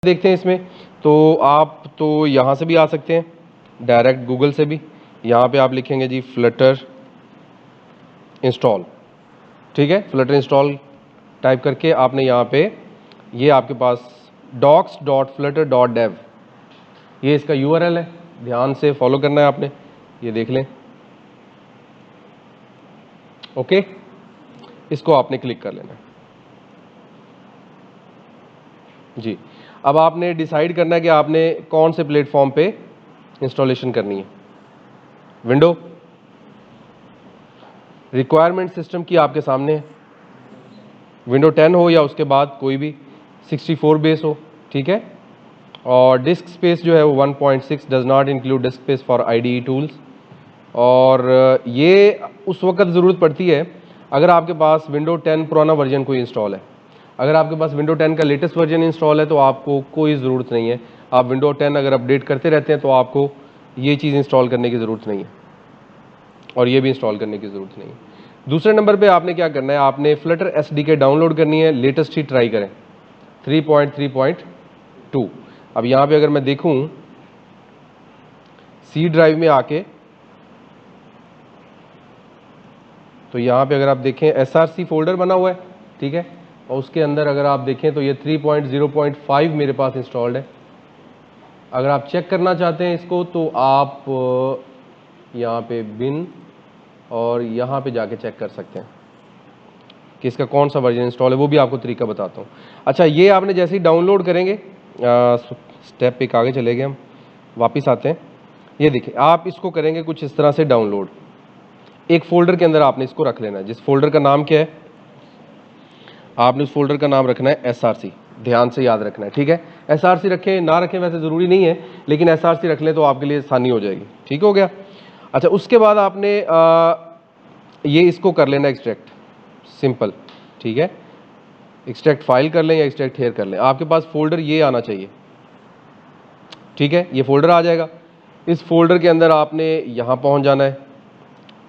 देखते हैं इसमें, तो आप तो यहाँ से भी आ सकते हैं, डायरेक्ट गूगल से भी। यहाँ पे आप लिखेंगे जी फ्लटर इंस्टॉल, ठीक है, फ्लटर इंस्टॉल टाइप करके आपने यहाँ पे, ये आपके पास docs.flutter.dev, ये इसका URL है, ध्यान से फॉलो करना है आपने, ये देख लें। ओके, इसको आपने क्लिक कर लेना है जी। अब आपने डिसाइड करना है कि आपने कौन से प्लेटफॉर्म पे इंस्टॉलेशन करनी है। विंडो रिक्वायरमेंट सिस्टम की आपके सामने है, विंडो 10 हो या उसके बाद कोई भी 64 बेस हो, ठीक है। और डिस्क स्पेस जो है वो 1.6 does not include disc space for IDE tools. और ये उस वक्त ज़रूरत पड़ती है अगर आपके पास विंडो 10 पुराना वर्जन कोई इंस्टॉल है। अगर आपके पास विंडो 10 का लेटेस्ट वर्जन इंस्टॉल है तो आपको कोई ज़रूरत नहीं है। आप विंडो 10 अगर अपडेट करते रहते हैं तो आपको ये चीज़ इंस्टॉल करने की ज़रूरत नहीं है, और ये भी इंस्टॉल करने की ज़रूरत नहीं है। दूसरे नंबर पे आपने क्या करना है, आपने फ्लटर SDK डाउनलोड करनी है, लेटेस्ट ही ट्राई करें 3.3.2। अब यहाँ पे अगर मैं देखूँ C ड्राइव में आके, तो यहाँ पे अगर आप देखें SRC फोल्डर बना हुआ है, ठीक है, और उसके अंदर अगर आप देखें तो ये 3.0.5 मेरे पास इंस्टॉल्ड है। अगर आप चेक करना चाहते हैं इसको तो आप यहाँ पे बिन और यहाँ पे जाके चेक कर सकते हैं कि इसका कौन सा वर्जन इंस्टॉल है, वो भी आपको तरीका बताता हूँ। अच्छा, ये आपने जैसे ही डाउनलोड करेंगे, स्टेप एक आगे चले गए हम, वापस आते हैं। ये देखिए, आप इसको करेंगे कुछ इस तरह से डाउनलोड, एक फोल्डर के अंदर आपने इसको रख लेना है, जिस फोल्डर का नाम क्या है, आपने उस फोल्डर का नाम रखना है SRC, ध्यान से याद रखना है, ठीक है। SRC रखें ना रखें वैसे ज़रूरी नहीं है, लेकिन SRC रख लें तो आपके लिए आसानी हो जाएगी, ठीक हो गया। अच्छा, उसके बाद आपने ये इसको कर लेना एक्सट्रैक्ट, सिंपल, ठीक है। एक्सट्रैक्ट फाइल कर लें या एक्सट्रैक्ट हेयर कर लें, आपके पास फोल्डर ये आना चाहिए, ठीक है। ये फोल्डर आ जाएगा, इस फोल्डर के अंदर आपने यहाँ पहुँच जाना है,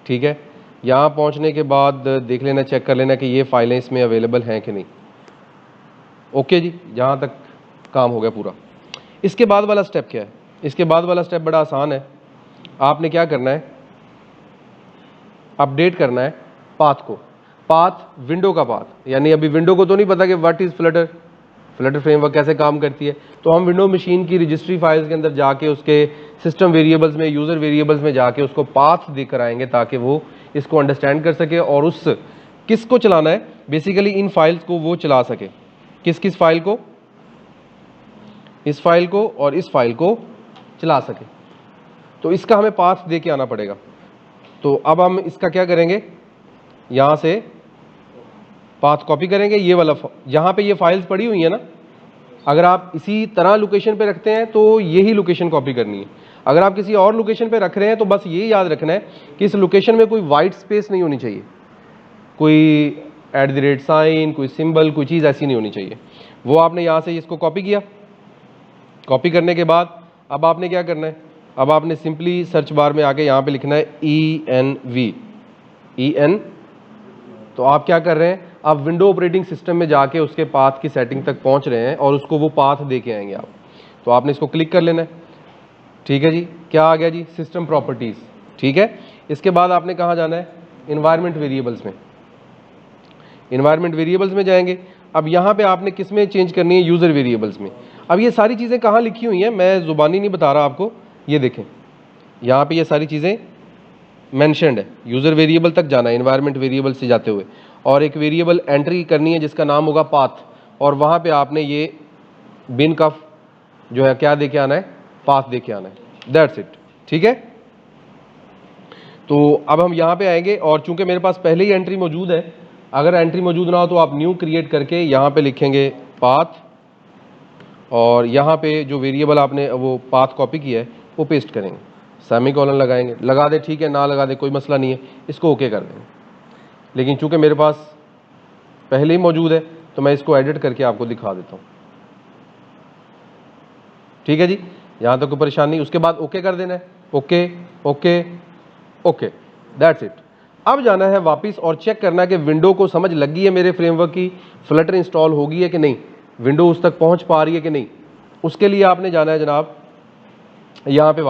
ठीक है। यहाँ पहुँचने के बाद देख लेना, चेक कर लेना कि ये फाइलें इसमें अवेलेबल हैं कि नहीं। ओके जी, यहाँ तक काम हो गया पूरा। इसके बाद वाला स्टेप क्या है? इसके बाद वाला स्टेप बड़ा आसान है। आपने क्या करना है, अपडेट करना है पाथ को, पाथ विंडो का पाथ, यानी अभी विंडो को तो नहीं पता कि what is Flutter, Flutter framework कैसे काम करती है, तो हम विंडो मशीन की रजिस्ट्री फाइल्स के अंदर जाके उसके सिस्टम वेरिएबल्स में, यूज़र वेरिएबल्स में जाके उसको पाथ देकर आएंगे ताकि वो इसको अंडरस्टैंड कर सके और उस किसको चलाना है, बेसिकली इन फाइल्स को वो चला सके। किस किस फाइल को? इस फाइल को और इस फाइल को चला सके। तो इसका हमें पाथ दे के आना पड़ेगा। तो अब हम इसका क्या करेंगे, यहाँ से पाथ कॉपी करेंगे, ये वाला यहाँ पे ये फाइल्स पड़ी हुई है ना, अगर आप इसी तरह लोकेशन पे रखते हैं तो यही लोकेशन कॉपी करनी है। अगर आप किसी और लोकेशन पे रख रहे हैं तो बस ये याद रखना है कि इस लोकेशन में कोई वाइट स्पेस नहीं होनी चाहिए, कोई @ साइन, कोई सिंबल, कोई चीज़ ऐसी नहीं होनी चाहिए। वो आपने यहाँ से इसको कॉपी किया, कॉपी करने के बाद अब आपने क्या करना है, अब आपने सिंपली सर्च बार में आके यहाँ पे लिखना है ENV, तो आप क्या कर रहे हैं, आप विंडो ऑपरेटिंग सिस्टम में जाके उसके पाथ की सेटिंग तक पहुँच रहे हैं और उसको वो पाथ दे के आएंगे आप। तो आपने इसको क्लिक कर लेना है, ठीक है जी। क्या आ गया जी, सिस्टम प्रॉपर्टीज़, ठीक है। इसके बाद आपने कहाँ जाना है, इन्वायरमेंट वेरिएबल्स में, इन्वायरमेंट वेरिएबल्स में जाएंगे। अब यहाँ पे आपने किस में चेंज करनी है, यूज़र वेरिएबल्स में। अब ये सारी चीज़ें कहाँ लिखी हुई हैं, मैं ज़ुबानी नहीं बता रहा आपको, ये देखें यहाँ पे ये सारी चीज़ें मेंशन्ड है। यूज़र वेरिएबल तक जाना है इन्वायरमेंट वेरिएबल से जाते हुए, और एक वेरिएबल एंट्री करनी है जिसका नाम होगा पाथ, और वहाँ पे आपने ये बिन का जो है क्या दे के आना है, पाथ दे के आना है, दैट्स इट, ठीक है। तो अब हम यहाँ पे आएंगे, और चूंकि मेरे पास पहले ही एंट्री मौजूद है, अगर एंट्री मौजूद ना हो तो आप न्यू क्रिएट करके यहाँ पे लिखेंगे पाथ, और यहाँ पे जो वेरिएबल आपने वो पाथ कॉपी किया है वो पेस्ट करेंगे, सेमीकोलन लगाएंगे, लगा दे ठीक है, ना लगा दे कोई मसला नहीं है, इसको ओके कर देंगे। लेकिन चूंकि मेरे पास पहले ही मौजूद है तो मैं इसको एडिट करके आपको दिखा देता हूँ, ठीक है जी, यहाँ तक कोई परेशानी नहीं। उसके बाद ओके कर देना है, okay okay okay, that's it. अब जाना है वापस और चेक करना है कि विंडो को समझ लगी है मेरे फ्रेमवर्क की, फ्लटर इंस्टॉल होगी है कि नहीं, विंडो उस तक पहुंच पा रही है कि नहीं। उसके लिए आपने जाना है जनाब यहाँ पे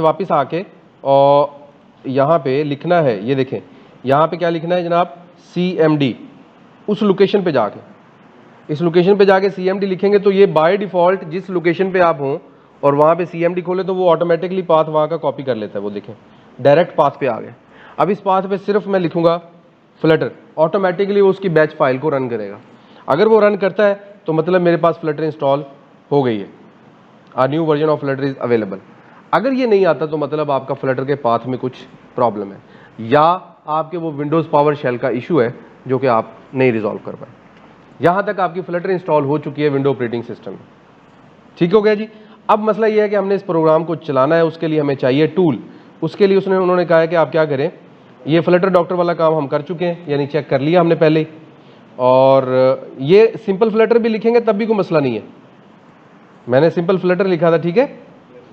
वापस आके और यहाँ पे लिखना है, ये देखें यहाँ पे क्या लिखना है जनाब, CMD। उस लोकेशन पे जाके, इस लोकेशन पे जाके CMD लिखेंगे तो ये बाय डिफ़ॉल्ट जिस लोकेशन पे आप हों और वहाँ पे CMD खोले तो वो ऑटोमेटिकली पाथ वहाँ का कॉपी कर लेता है। वो देखें डायरेक्ट पाथ पे आ गए। अब इस पाथ पे सिर्फ मैं लिखूंगा फ्लटर, ऑटोमेटिकली वो उसकी बैच फाइल को रन करेगा। अगर वो रन करता है तो मतलब मेरे पास फ्लटर इंस्टॉल हो गई है, a new version of Flutter is available. अगर ये नहीं आता तो मतलब आपका फ्लटर के पाथ में कुछ प्रॉब्लम है या आपके वो विंडोज़ पावर शेल का इशू है जो कि आप नहीं रिजॉल्व कर पाए। यहाँ तक आपकी फ्लटर इंस्टॉल हो चुकी है विंडो ऑपरेटिंग सिस्टम में। ठीक हो गया जी। अब मसला ये है कि हमने इस प्रोग्राम को चलाना है, उसके लिए हमें चाहिए टूल। उसके लिए उन्होंने कहा है कि आप क्या करें, ये फ्लटर डॉक्टर वाला काम हम कर चुके हैं, यानी चेक कर लिया हमने पहले ही, और ये सिंपल फ्लटर भी लिखेंगे तब भी कोई मसला नहीं है। मैंने सिंपल फ्लटर लिखा था, ठीक है,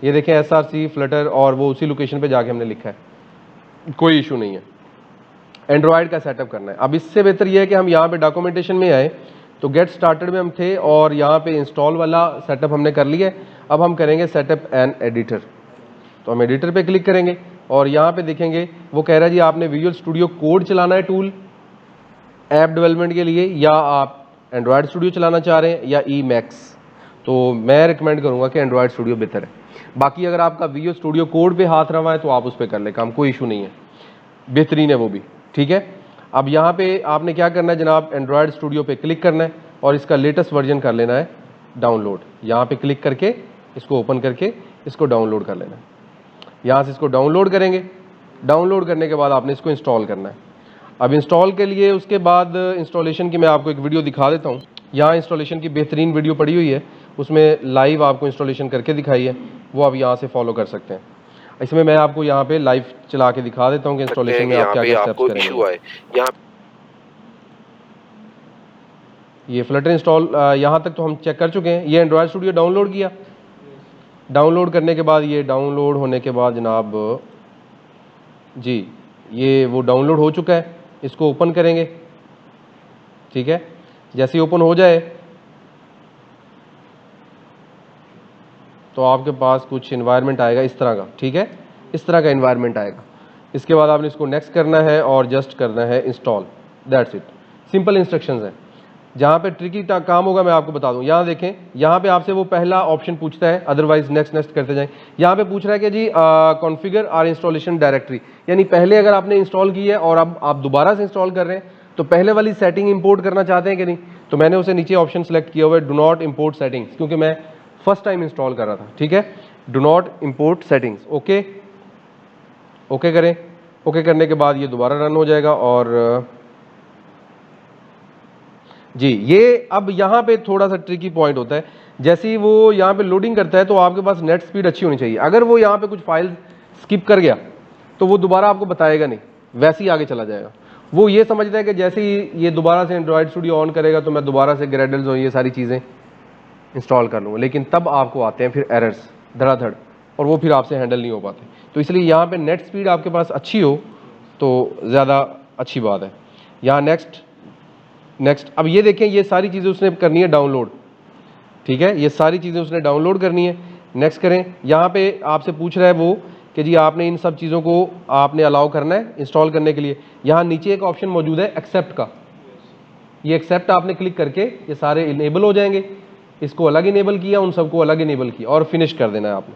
ये देखें SRC फ्लटर, और वो उसी लोकेशन पे जाके हमने लिखा है, कोई इशू नहीं है। एंड्रॉयड का सेटअप करना है। अब इससे बेहतर ये है कि हम यहाँ पे डॉक्यूमेंटेशन में आए, तो गेट स्टार्टेड में हम थे और यहाँ पे इंस्टॉल वाला सेटअप हमने कर लिया है। अब हम करेंगे सेटअप एन एडिटर, तो हम एडिटर पे क्लिक करेंगे और यहाँ पे देखेंगे वो कह रहा है जी आपने विजुअल स्टूडियो कोड चलाना है टूल ऐप डेवलपमेंट के लिए, या आप एंड्रॉयड स्टूडियो चलाना चाह रहे हैं या Emacs। तो मैं रिकमेंड करूँगा कि एंड्रॉयड स्टूडियो बेहतर है। बाकी अगर आपका विजुअल स्टूडियो कोड पे हाथ रवा है तो आप उस पर कर ले काम, कोई इशू नहीं है, बेहतरीन है वो भी, ठीक है। अब यहाँ पे आपने क्या करना है जनाब, एंड्रॉयड स्टूडियो पे क्लिक करना है और इसका लेटेस्ट वर्जन कर लेना है डाउनलोड। यहाँ पे क्लिक करके इसको ओपन करके इसको डाउनलोड कर लेना है। यहाँ से इसको डाउनलोड करेंगे, डाउनलोड करने के बाद आपने इसको इंस्टॉल करना है। अब इंस्टॉल के लिए उसके बाद इंस्टॉलेशन की मैं आपको एक वीडियो दिखा देता हूँ। यहाँ इंस्टॉलेशन की बेहतरीन वीडियो पड़ी हुई है, उसमें लाइव आपको इंस्टॉलेशन करके दिखाई है, वो आप यहाँ से फॉलो कर सकते हैं। इसमें मैं आपको यहाँ पे लाइव चला के दिखा देता हूँ कि इंस्टॉलेशन में आप क्या क्या स्टेप्स करेंगे। ये फ्लटर इंस्टॉल यहाँ तक तो हम चेक कर चुके हैं। ये एंड्रॉयड स्टूडियो डाउनलोड किया, डाउनलोड करने के बाद ये डाउनलोड होने के बाद जनाब जी ये वो डाउनलोड हो चुका है। इसको ओपन करेंगे, ठीक है। जैसे ही ओपन हो जाए तो आपके पास कुछ इन्वायरमेंट आएगा इस तरह का, ठीक है, इस तरह का इन्वायरमेंट आएगा। इसके बाद आपने इसको नेक्स्ट करना है और जस्ट करना है install, that's it. Simple instructions हैं। जहाँ पे ट्रिकी काम होगा मैं आपको बता दूं, यहाँ देखें, यहाँ पे आपसे वो पहला ऑप्शन पूछता है, अदरवाइज नेक्स्ट नेक्स्ट करते जाएं। यहाँ पे पूछ रहा है कि जी कॉन्फ़िगर आर इंस्टॉलेशन डायरेक्टरी, यानी पहले अगर आपने इंस्टॉल की है और अब आप दोबारा से इंस्टॉल कर रहे हैं तो पहले वाली सेटिंग इंपोर्ट करना चाहते हैं कि नहीं। तो मैंने उसे नीचे ऑप्शन सेलेक्ट किया हुआ है, डू नॉट इम्पोर्ट सेटिंग्स, क्योंकि मैं फर्स्ट टाइम इंस्टॉल कर रहा था, ठीक है। Do not import settings, okay okay करें। ओके करने के बाद ये दोबारा रन हो जाएगा। और जी ये अब यहाँ पे थोड़ा सा ट्रिकी पॉइंट होता है, जैसे ही वो यहाँ पे लोडिंग करता है तो आपके पास नेट स्पीड अच्छी होनी चाहिए। अगर वो यहाँ पे कुछ फाइल स्किप कर गया तो वो दोबारा आपको बताएगा नहीं, वैसे ही आगे चला जाएगा। वो ये समझता है कि जैसे ही ये दोबारा से एंड्रॉयड स्टूडियो ऑन करेगा तो मैं दोबारा से ग्रेडल्स और ये सारी चीज़ें इंस्टॉल कर लूँगा, लेकिन तब आपको आते हैं फिर एरर्स धड़ाधड़, और वो फिर आपसे हैंडल नहीं हो पाते। तो इसलिए यहाँ पे नेट स्पीड आपके पास अच्छी हो तो ज़्यादा अच्छी बात है। यहाँ नेक्स्ट अब ये देखें, ये सारी चीज़ें उसने करनी है डाउनलोड, ठीक है, ये सारी चीज़ें उसने डाउनलोड करनी है। नेक्स्ट करें। यहाँ पे आपसे पूछ रहा है वो कि जी आपने इन सब चीज़ों को आपने अलाउ करना है इंस्टॉल करने के लिए। यहाँ नीचे एक ऑप्शन मौजूद है एक्सेप्ट का, ये एक्सेप्ट आपने क्लिक करके ये सारे इनेबल हो जाएंगे। इसको अलग इनेबल किया, उन सबको अलग इनेबल किया और फिनिश कर देना है आपने,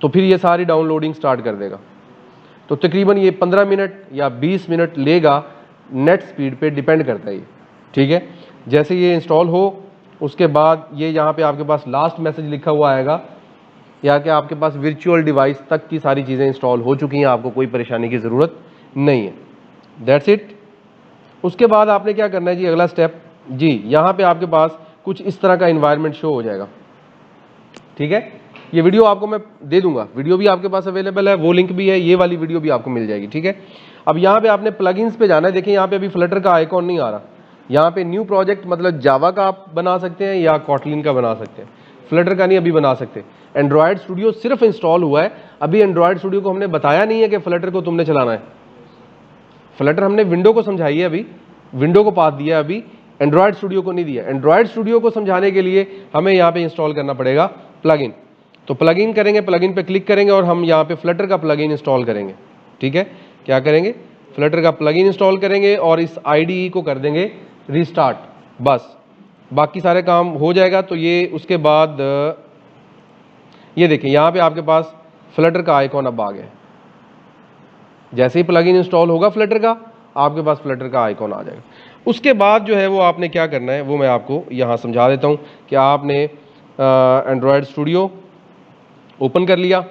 तो फिर ये सारी डाउनलोडिंग स्टार्ट कर देगा। तो तकरीबन ये 15 मिनट या 20 मिनट लेगा, नेट स्पीड पे डिपेंड करता है ये, ठीक है। जैसे ये इंस्टॉल हो उसके बाद ये यहाँ पे आपके पास लास्ट मैसेज लिखा हुआ आएगा, या कि आपके पास वर्चुअल डिवाइस तक की सारी चीज़ें इंस्टॉल हो चुकी हैं, आपको कोई परेशानी की ज़रूरत नहीं है, दैट्स इट। उसके बाद आपने क्या करना है जी, अगला स्टेप जी, यहाँ पे आपके पास कुछ इस तरह का इन्वायरमेंट शो हो जाएगा, ठीक है। ये वीडियो आपको मैं दे दूंगा, वीडियो भी आपके पास अवेलेबल है, वो लिंक भी है, ये वाली वीडियो भी आपको मिल जाएगी, ठीक है। अब यहाँ पे आपने प्लगइन्स पे जाना है। देखिए यहाँ पे अभी फ्लटर का आइकॉन नहीं आ रहा। यहाँ पे न्यू प्रोजेक्ट मतलब जावा का आप बना सकते हैं या कॉटलिन का बना सकते हैं, फ्लटर का नहीं अभी बना सकते। एंड्रॉयड स्टूडियो सिर्फ इंस्टॉल हुआ है, अभी एंड्रॉयड स्टूडियो को हमने बताया नहीं है कि फ्लटर को तुमने चलाना है। फ्लटर हमने विंडो को समझाई है, अभी विंडो को पास दिया है, अभी एंड्रॉयड स्टूडियो को नहीं दिया। एंड्रॉयड स्टूडियो को समझाने के लिए हमें यहाँ पे इंस्टॉल करना पड़ेगा प्लगइन। तो प्लगइन करेंगे, प्लगइन पे क्लिक करेंगे और हम यहाँ पे फ्लटर का प्लगइन इंस्टॉल करेंगे। ठीक है, क्या करेंगे, फ्लटर का प्लगइन इंस्टॉल करेंगे और इस आईडीई को कर देंगे रीस्टार्ट, बस बाकी सारे काम हो जाएगा। तो ये उसके बाद ये देखिए यहाँ पे आपके पास फ्लटर का आइकॉन अब आ गया। जैसे ही प्लगइन इंस्टॉल होगा फ्लटर का, आपके पास फ्लटर का आइकॉन आ जाएगा। उसके बाद जो है वो आपने क्या करना है वो मैं आपको यहाँ समझा देता हूँ कि आपने एंड्रॉयड स्टूडियो ओपन कर लिया।